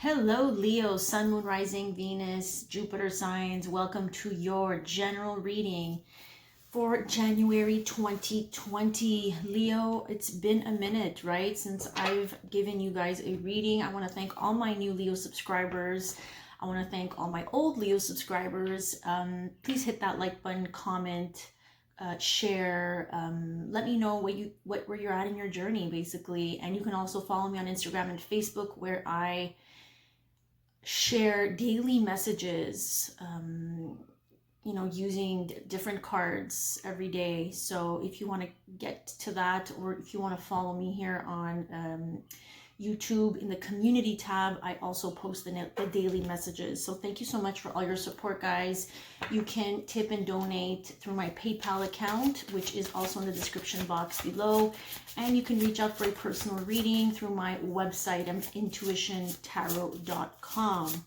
Hello, Leo, Sun, Moon, Rising, Venus, Jupiter signs. Welcome to your general reading for January 2020. Leo, it's been a minute, right, since I've given you guys a reading. I want to thank all my new Leo subscribers. I want to thank all my old Leo subscribers. Please hit that like button, comment, share. Let me know where you're at in your journey, basically. And you can also follow me on Instagram and Facebook, where I share daily messages, using different cards every day. So if you want to get to that, or if you want to follow me here on YouTube in the community tab, I also post the daily messages. So thank you so much for all your support, guys. You can tip and donate through my PayPal account, which is also in the description box below. And you can reach out for a personal reading through my website, intuitiontarot.com.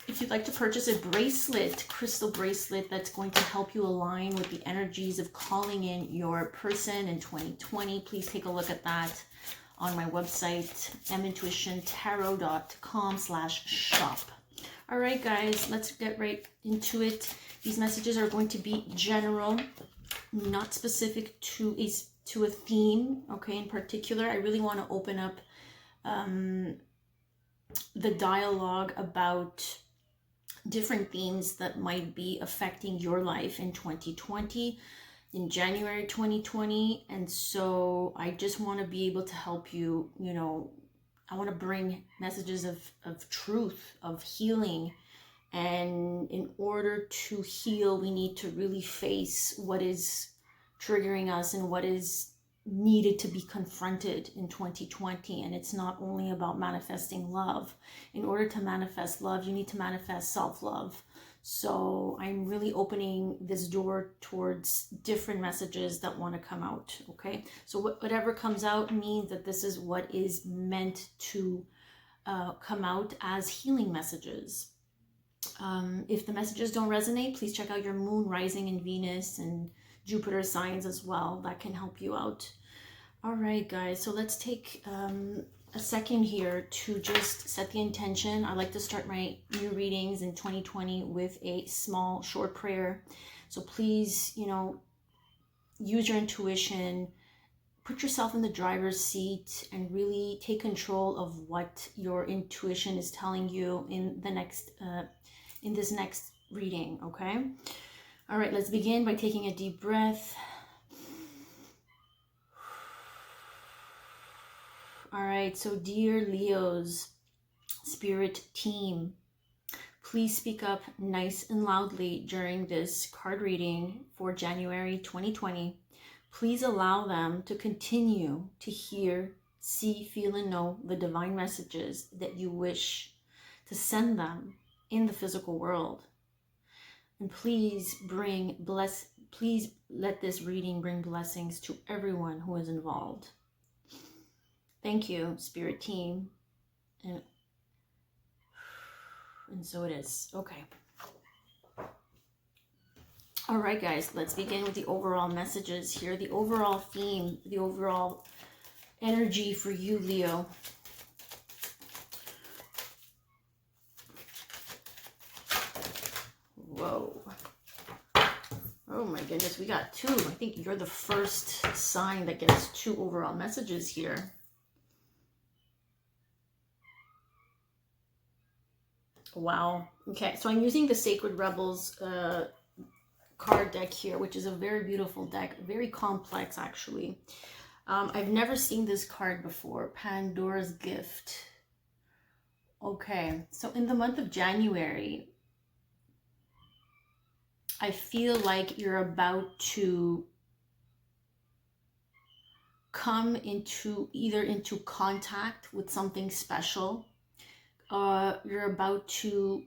If you'd like to purchase a bracelet, crystal bracelet, that's going to help you align with the energies of calling in your person in 2020, please take a look at that on my website, intuitiontarot.com/shop. All right, guys, let's get right into it. These messages are going to be general, not specific to a theme, okay, in particular. I really want to open up the dialogue about different themes that might be affecting your life in 2020, in January 2020. And so I just want to be able to help you. I want to bring messages of truth, of healing. And in order to heal, we need to really face what is triggering us and what is needed to be confronted in 2020. And it's not only about manifesting love. In order to manifest love, you need to manifest self-love. So I'm really opening this door towards different messages that want to come out, okay? So whatever comes out means that this is what is meant to come out as healing messages. If the messages don't resonate, please check out your moon, rising, and Venus and Jupiter signs as well. That can help you out. All right, guys, so let's take a second here to just set the intention. I like to start my new readings in 2020 with a small, short prayer. So please, use your intuition, put yourself in the driver's seat, and really take control of what your intuition is telling you in this next reading, okay? All right, let's begin by taking a deep breath. All right, so dear Leo's spirit team, please speak up nice and loudly during this card reading for January 2020. Please allow them to continue to hear, see, feel, and know the divine messages that you wish to send them in the physical world. And please let this reading bring blessings to everyone who is involved. Thank you, spirit team. And so it is. Okay. All right, guys, let's begin with the overall messages here. The overall theme, the overall energy for you, Leo. Whoa. Oh my goodness, we got two. I think you're the first sign that gets two overall messages here. Wow. Okay, so I'm using the Sacred Rebels card deck here, which is a very beautiful deck, very complex actually. I've never seen this card before, Pandora's Gift. Okay, so in the month of January, I feel like you're about to come into contact with something special. You're about to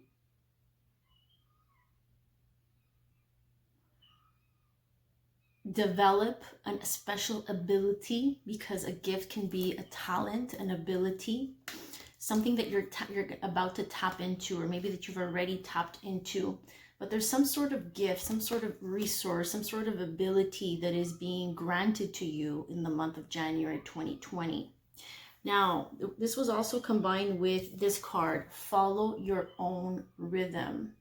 develop a special ability, because a gift can be a talent, an ability, something that you're about to tap into, or maybe that you've already tapped into. But there's some sort of gift, some sort of resource, some sort of ability that is being granted to you in the month of January 2020. Now, this was also combined with this card, follow your own rhythm.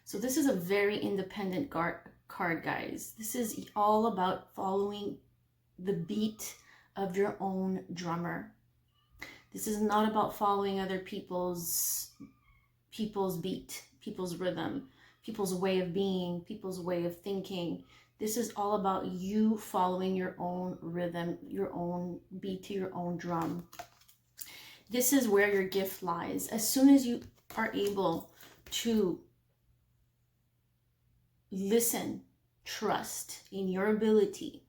So this is a very independent card, guys. This is all about following the beat of your own drummer. This is not about following other people's beat, people's rhythm, people's way of being, people's way of thinking. This is all about you following your own rhythm, your own beat to your own drum. This is where your gift lies. As soon as you are able to listen, trust in your ability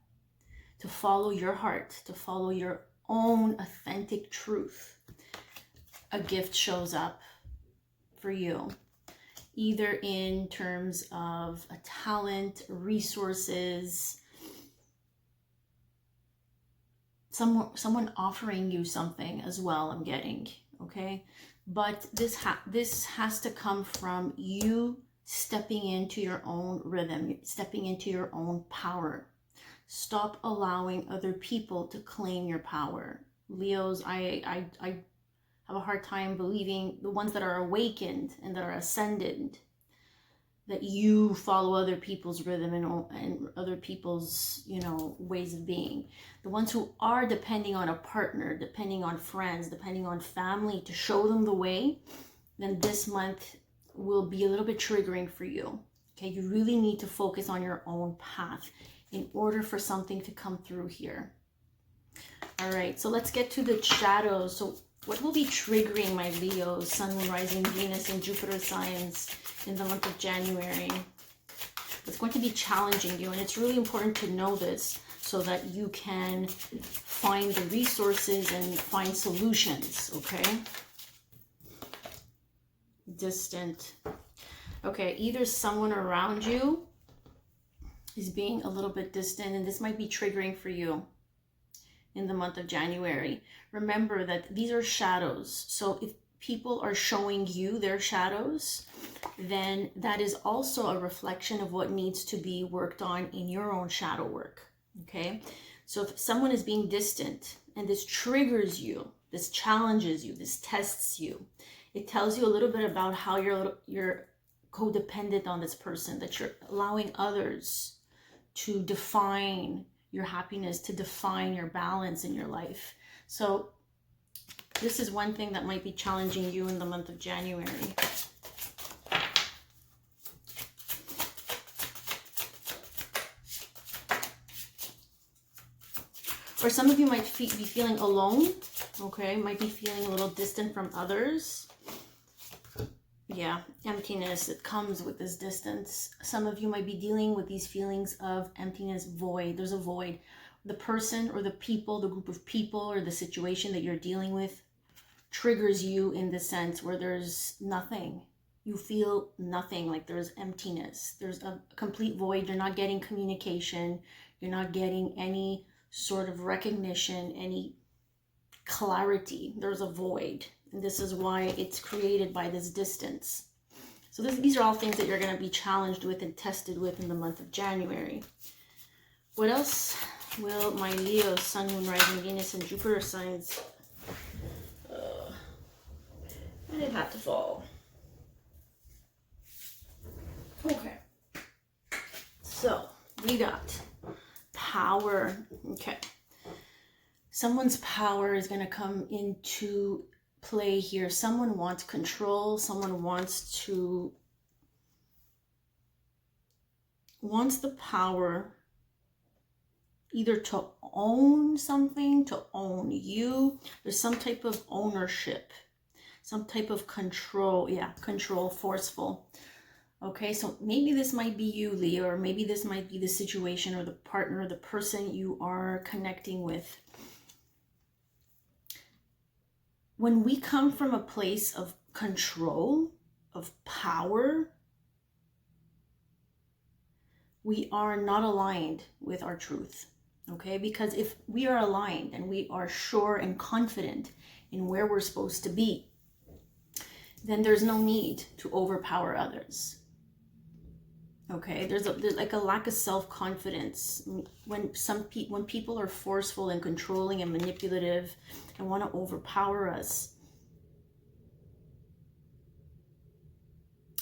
to follow your heart, to follow your own authentic truth, a gift shows up for you. Either in terms of a talent, resources, someone offering you something as well, I'm getting, okay? But this has to come from you stepping into your own rhythm, stepping into your own power. Stop allowing other people to claim your power. Leos, I have a hard time believing, the ones that are awakened and that are ascended, that you follow other people's rhythm and other people's, ways of being. The ones who are depending on a partner, depending on friends, depending on family to show them the way, then this month will be a little bit triggering for you. Okay, you really need to focus on your own path in order for something to come through here. All right, so let's get to the shadows. So what will be triggering my Leos, Sun, Moon, Rising, Venus, and Jupiter signs in the month of January? It's going to be challenging you, and it's really important to know this so that you can find the resources and find solutions, okay? Distant. Okay, either someone around you is being a little bit distant, and this might be triggering for you in the month of January. Remember that these are shadows. So if people are showing you their shadows, then that is also a reflection of what needs to be worked on in your own shadow work. Okay? So if someone is being distant and this triggers you, this challenges you, this tests you, it tells you a little bit about how you're codependent on this person, that you're allowing others to define your happiness, to define your balance in your life. So this is one thing that might be challenging you in the month of January. Or some of you might be feeling alone, okay? Might be feeling a little distant from others. Yeah, emptiness, it comes with this distance. Some of you might be dealing with these feelings of emptiness, void. There's a void. The person or the people, the group of people or the situation that you're dealing with triggers you in the sense where there's nothing. You feel nothing, like there's emptiness. There's a complete void. You're not getting communication. You're not getting any sort of recognition, any clarity. There's a void. And this is why it's created by this distance. So these are all things that you're going to be challenged with and tested with in the month of January. What else will my Leo, Sun, Moon, Rising, Venus, and Jupiter signs? And it had to fall. Okay. So we got power. Okay. Someone's power is going to come into play here. Someone wants control. Someone wants the power either to own something, to own you. There's some type of ownership, some type of control. Yeah, control, forceful. Okay, so maybe this might be you, Leo, or maybe this might be the situation or the partner or the person you are connecting with. When we come from a place of control, of power, we are not aligned with our truth, okay? Because if we are aligned and we are sure and confident in where we're supposed to be, then there's no need to overpower others, Okay, there's like a lack of self-confidence when people are forceful and controlling and manipulative and want to overpower us.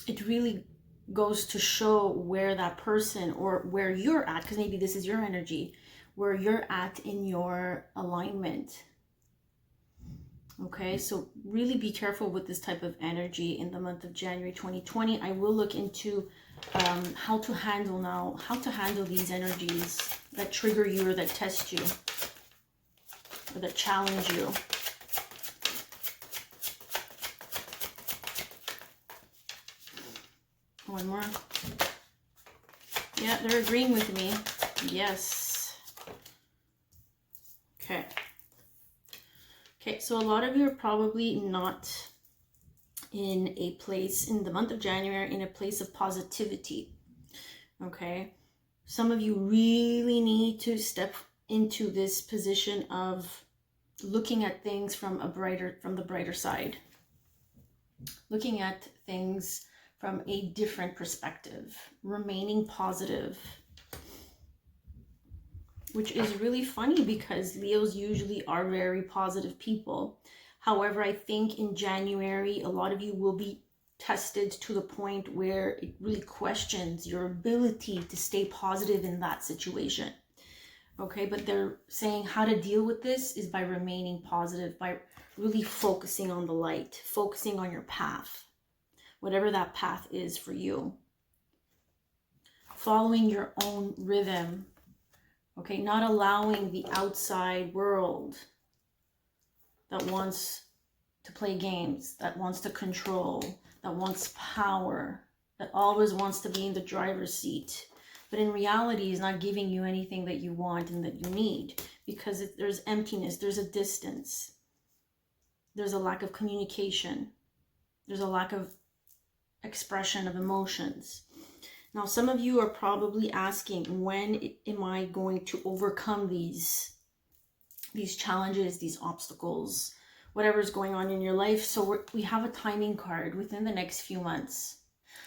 It really goes to show where that person, or where you're at, because maybe this is your energy, where you're at in your alignment. Okay, so really be careful with this type of energy in the month of January 2020. I will look into how to handle these energies that trigger you, or that test you, or that challenge you. One more. Yeah, they're agreeing with me. Yes. Okay. Okay, so a lot of you are probably not in a place in the month of January, in a place of positivity. Okay. Some of you really need to step into this position of looking at things from the brighter side. Looking at things from a different perspective, remaining positive, which is really funny because Leos usually are very positive people. However, I think in January, a lot of you will be tested to the point where it really questions your ability to stay positive in that situation. Okay, but they're saying how to deal with this is by remaining positive, by really focusing on the light, focusing on your path, whatever that path is for you. Following your own rhythm. Okay, not allowing the outside world that wants to play games, that wants to control, that wants power, that always wants to be in the driver's seat, but in reality is not giving you anything that you want and that you need, because there's emptiness, there's a distance, there's a lack of communication, there's a lack of expression of emotions. Now, some of you are probably asking, when am I going to overcome these challenges, these obstacles, whatever's going on in your life? So we have a timing card within the next few months.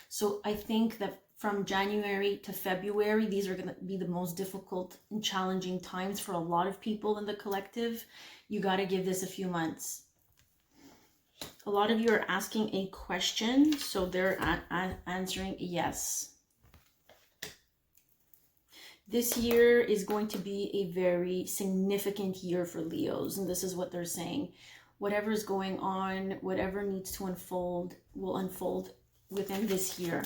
So I think that from January to February, these are going to be the most difficult and challenging times for a lot of people in the collective. You got to give this a few months. A lot of you are asking a question, so they're answering yes. This year is going to be a very significant year for Leos, and this is what they're saying. Whatever is going on, whatever needs to unfold, will unfold within this year.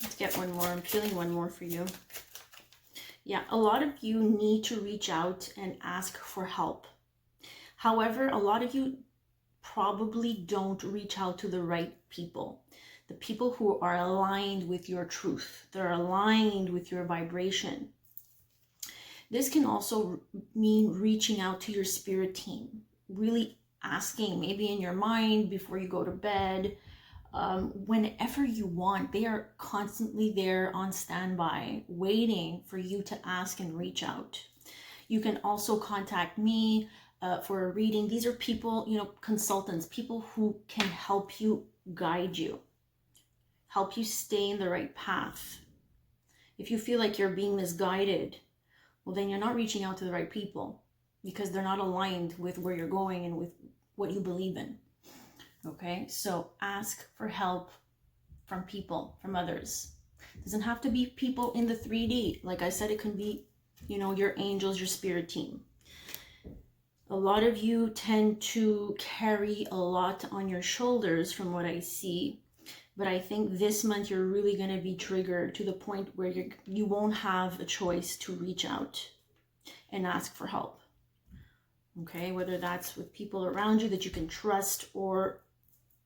Let's get one more. I'm feeling one more for you. Yeah, a lot of you need to reach out and ask for help. However, a lot of you probably don't reach out to the right people. The people who are aligned with your truth. They're aligned with your vibration. This can also mean reaching out to your spirit team. Really asking, maybe in your mind before you go to bed, whenever you want. They are constantly there on standby, waiting for you to ask and reach out. You can also contact me for a reading. These are people, consultants, people who can help you, guide you, help you stay in the right path. If you feel like you're being misguided, well, then you're not reaching out to the right people, because they're not aligned with where you're going and with what you believe in. Okay, so ask for help from people, from others. It doesn't have to be people in the 3D. Like I said, it can be, your angels, your spirit team. A lot of you tend to carry a lot on your shoulders from what I see. But I think this month you're really going to be triggered to the point where you won't have a choice to reach out and ask for help. Okay, whether that's with people around you that you can trust, or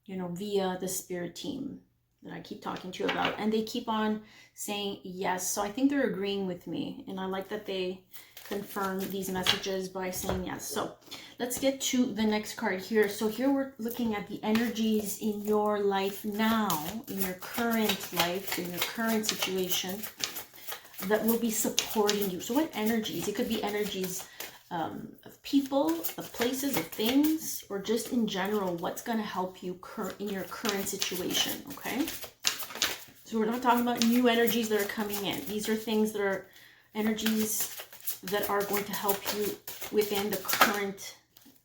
via the spirit team that I keep talking to you about. And they keep on saying yes. So I think they're agreeing with me. And I like that they confirm these messages by saying yes. So let's get to the next card here. So here we're looking at the energies in your life now, in your current life, in your current situation, that will be supporting you. So what energies? It could be energies of people, of places, of things, or just in general, what's going to help you in your current situation, okay? So we're not talking about new energies that are coming in. These are things that are energies that are going to help you within the current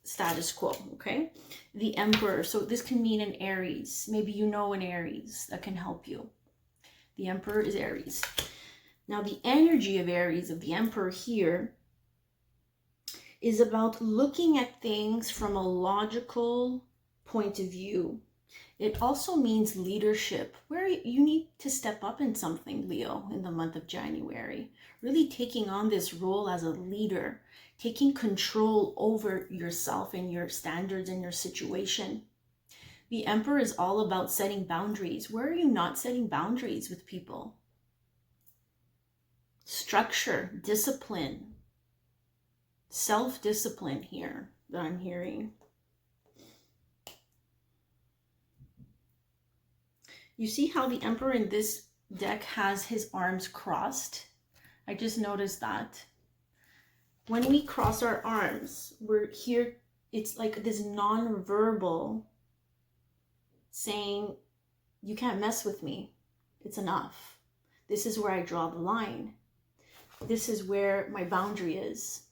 status quo, okay? The Emperor. So this can mean an Aries. Maybe you know an Aries that can help you. The Emperor is Aries. Now, the energy of Aries, of the Emperor here, is about looking at things from a logical point of view. It also means leadership, where you need to step up in something, Leo, in the month of January. Really taking on this role as a leader, taking control over yourself and your standards and your situation. The Emperor is all about setting boundaries. Where are you not setting boundaries with people? Structure, discipline, self-discipline here that I'm hearing. You see how the Emperor in this deck has his arms crossed? I just noticed that. When we cross our arms, we're here, it's like this non-verbal saying, you can't mess with me. It's enough. This is where I draw the line. This is where my boundary is.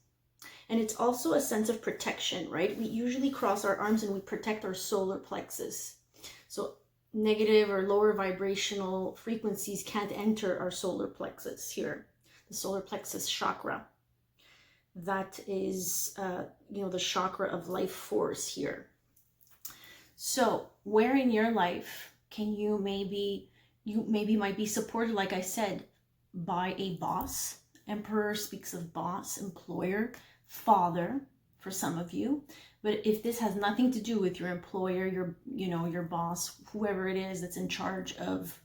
And it's also a sense of protection, right? We usually cross our arms and we protect our solar plexus. So negative or lower vibrational frequencies can't enter our solar plexus here, the solar plexus chakra. That is, the chakra of life force here. So where in your life can you maybe might be supported, like I said, by a boss? Emperor speaks of boss, employer, father for some of you. But if this has nothing to do with your employer, your boss, whoever it is that's in charge of,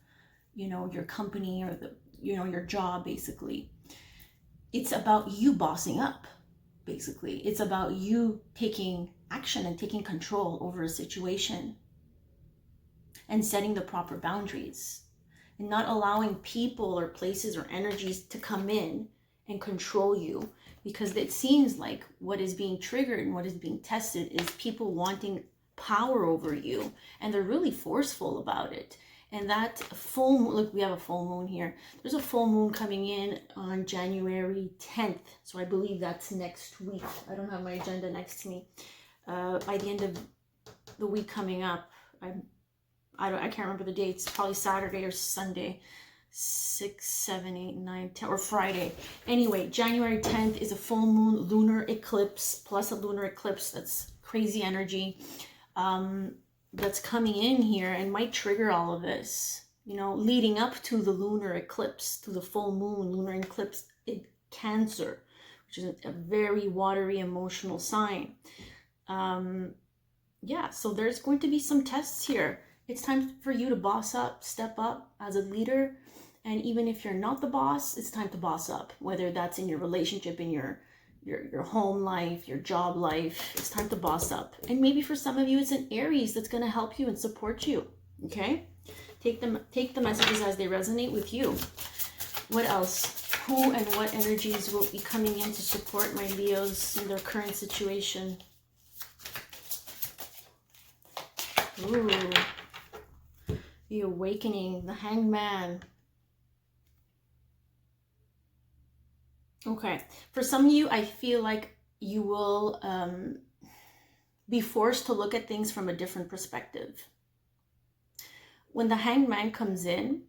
your company or your job, basically, it's about you bossing up, basically. It's about you taking action and taking control over a situation and setting the proper boundaries and not allowing people or places or energies to come in and control you, because it seems like what is being triggered and what is being tested is people wanting power over you, and they're really forceful about it. And that full moon, look, we have a full moon here. There's a full moon coming in on January 10th. So I believe that's next week. I don't have my agenda next to me. By the end of the week coming up, I can't remember the dates, probably Saturday or Sunday, 6, 7, 8, 9, 10, or Friday. Anyway, January 10th is a full moon lunar eclipse, plus a lunar eclipse. That's crazy energy that's coming in here and might trigger all of this, leading up to the lunar eclipse, to the full moon lunar eclipse in Cancer, which is a very watery emotional sign. So there's going to be some tests here. It's time for you to boss up, step up as a leader. And even if you're not the boss, it's time to boss up, whether that's in your relationship, in your home life, your job life. It's time to boss up. And maybe for some of you, it's an Aries that's going to help you and support you. Okay? Take the messages as they resonate with you. What else? Who and what energies will be coming in to support my Leos in their current situation? Ooh. The Awakening, the Hangman. Okay, for some of you, I feel like you will be forced to look at things from a different perspective. When the Hangman comes in,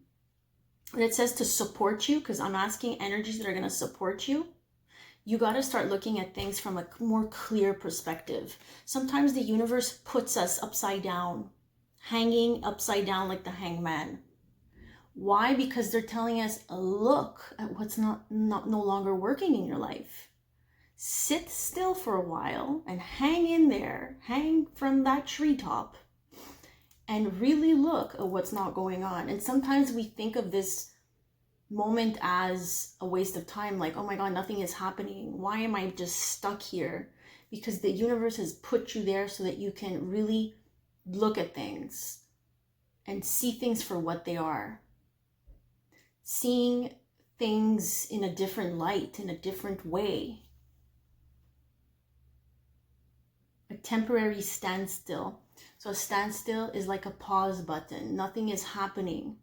and it says to support you, because I'm asking energies that are going to support you, you got to start looking at things from a more clear perspective. Sometimes the universe puts us upside down, hanging upside down like the Hangman. Why? Because they're telling us, look at what's no longer working in your life. Sit still for a while and hang in there, hang from that treetop, and really look at what's not going on. And sometimes we think of this moment as a waste of time, like, oh my God, nothing is happening. Why am I just stuck here? Because the universe has put you there so that you can really look at things and see things for what they are. Seeing things in a different light, in a different way. A temporary standstill. So a standstill is like a pause button. Nothing is happening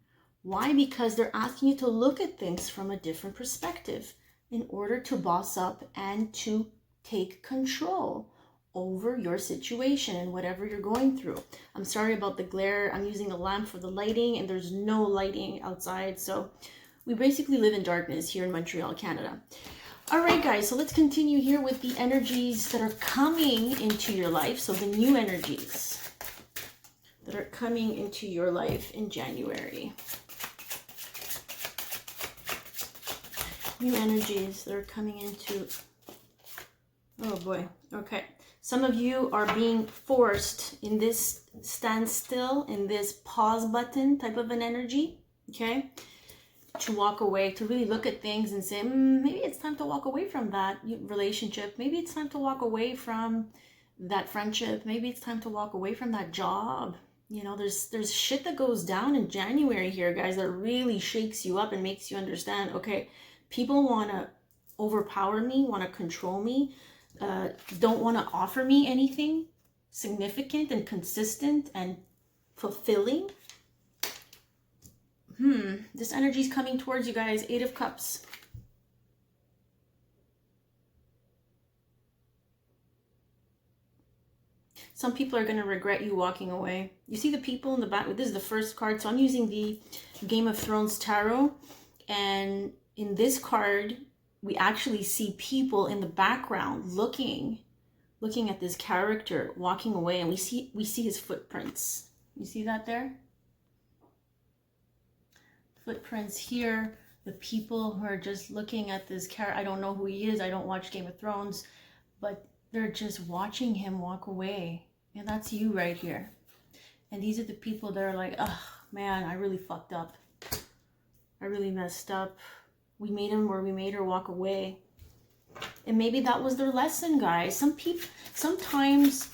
Why? Because they're asking you to look at things from a different perspective in order to boss up and to take control over your situation and whatever you're going through. I'm sorry about the glare. I'm using a lamp for the lighting and there's no lighting outside. So we basically live in darkness here in Montreal, Canada. All right, guys, so let's continue here with the energies that are coming into your life. So the new energies that are coming into your life in January. New energies that are coming into, oh boy, okay. Some of you are being forced in this standstill, in this pause button type of an energy, okay? To walk away, to really look at things and say, maybe it's time to walk away from that relationship. Maybe it's time to walk away from that friendship. Maybe it's time to walk away from that job. You know, there's shit that goes down in January here, guys, that really shakes you up and makes you understand, okay, people want to overpower me, want to control me, don't want to offer me anything significant and consistent and fulfilling. This energy is coming towards you guys. 8 of Cups. Some people are going to regret you walking away. You see the people in the back? This is the first card. So I'm using the Game of Thrones Tarot. And in this card, we actually see people in the background looking at this character walking away. And we see his footprints. You see that there? Footprints here. The people who are just looking at this character. I don't know who he is. I don't watch Game of Thrones. But they're just watching him walk away. And that's you right here. And these are the people that are like, oh man, I really fucked up. I really messed up. We made him or we made her walk away. And maybe that was their lesson, guys. Sometimes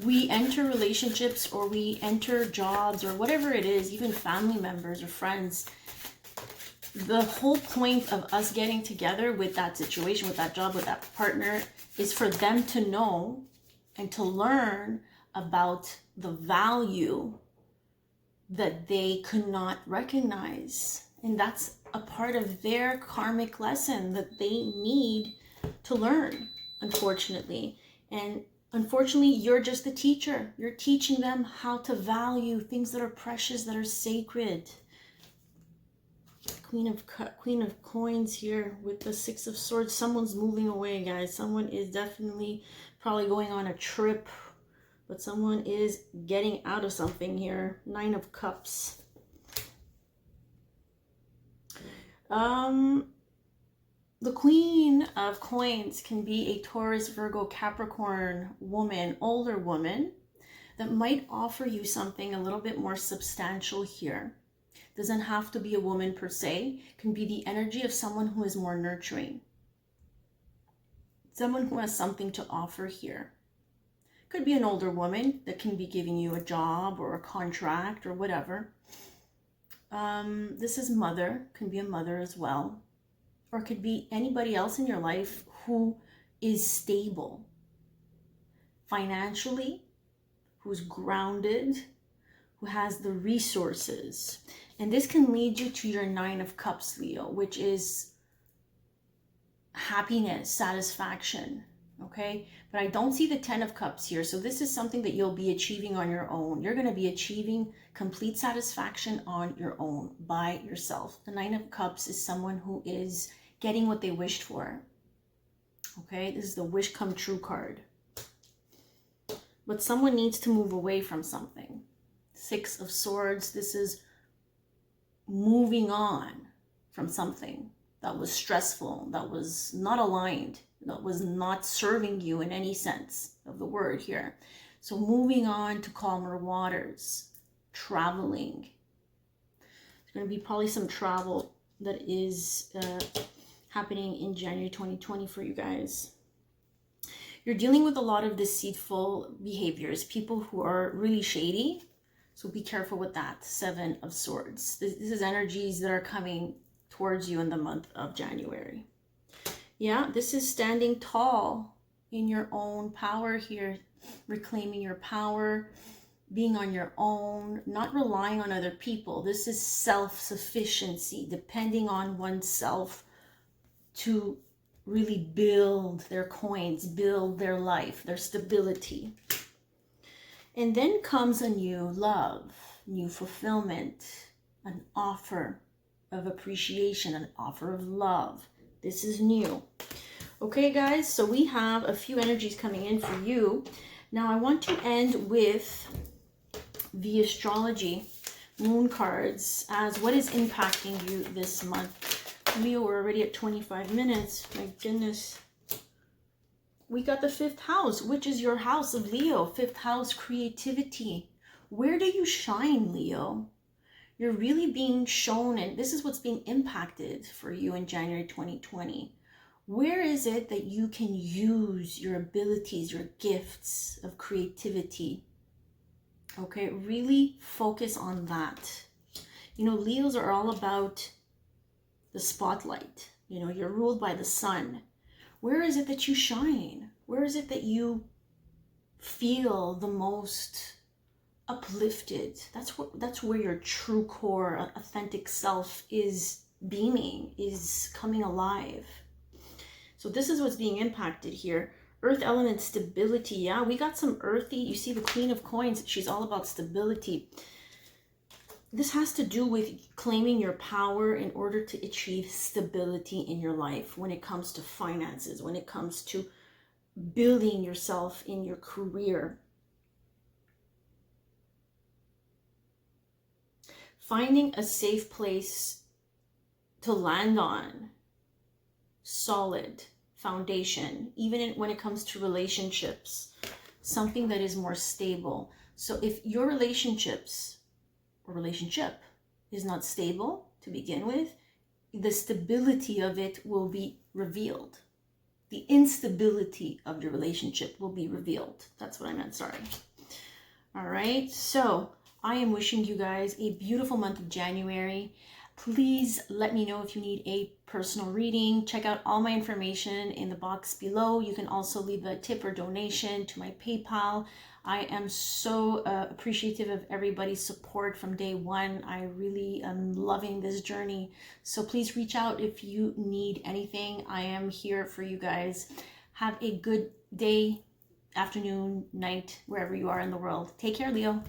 we enter relationships or we enter jobs or whatever it is, even family members or friends. The whole point of us getting together with that situation, with that job, with that partner, is for them to know and to learn about the value that they could not recognize. And that's a part of their karmic lesson that they need to learn, unfortunately. And unfortunately, you're just the teacher. You're teaching them how to value things that are precious, that are sacred. Queen of Coins here with the 6 of Swords. Someone's moving away, guys. Someone is definitely probably going on a trip, but someone is getting out of something here. 9 of Cups. The Queen of Coins can be a Taurus, Virgo, Capricorn woman, older woman, that might offer you something a little bit more substantial here. Doesn't have to be a woman per se. Can be the energy of someone who is more nurturing. Someone who has something to offer here. Could be an older woman that can be giving you a job or a contract or whatever. This is mother. Can be a mother as well. Or could be anybody else in your life who is stable financially, who's grounded, who has the resources. And this can lead you to your 9 of Cups, Leo, which is happiness, satisfaction, okay? But I don't see the 10 of Cups here. So this is something that you'll be achieving on your own. You're going to be achieving complete satisfaction on your own, by yourself. The 9 of Cups is someone who is getting what they wished for, okay? This is the wish come true card. But someone needs to move away from something. 6 of Swords, this is moving on from something that was stressful, that was not aligned, that was not serving you in any sense of the word here. So moving on to calmer waters, traveling. There's going to be probably some travel that is happening in January 2020 for you guys. You're dealing with a lot of deceitful behaviors, people who are really shady. So be careful with that. 7 of Swords. This is energies that are coming towards you in the month of January. Yeah, this is standing tall in your own power here, reclaiming your power, being on your own, not relying on other people. This is self-sufficiency, depending on oneself to really build their coins, build their life, their stability. And then comes a new love, new fulfillment, an offer of appreciation, an offer of love. This is new. Okay, guys, so we have a few energies coming in for you. Now, I want to end with the astrology moon cards as what is impacting you this month. Leo, we're already at 25 minutes. My goodness. We got the 5th house, which is your house of Leo. 5th house, creativity. Where do you shine, Leo? You're really being shown, and this is what's being impacted for you in January 2020. Where is it that you can use your abilities, your gifts of creativity? Okay, really focus on that. You know, Leos are all about the spotlight. You know, you're ruled by the sun. Where is it that you shine? Where is it that you feel the most uplifted? That's where your true core, authentic self is beaming, is coming alive. So this is what's being impacted here. Earth element stability. Yeah, we got some earthy. You see the Queen of Coins. She's all about stability. This has to do with claiming your power in order to achieve stability in your life when it comes to finances, when it comes to building yourself in your career. Finding a safe place to land on, solid foundation, even when it comes to relationships, something that is more stable. So if your relationships or relationship is not stable to begin with, the stability of it will be revealed. The instability of your relationship will be revealed. That's what I meant, sorry. All right, so I am wishing you guys a beautiful month of January. Please let me know if you need a personal reading. Check out all my information in the box below. You can also leave a tip or donation to my PayPal. I am so appreciative of everybody's support from day one. I really am loving this journey. So please reach out if you need anything. I am here for you guys. Have a good day, afternoon, night, wherever you are in the world. Take care, Leo.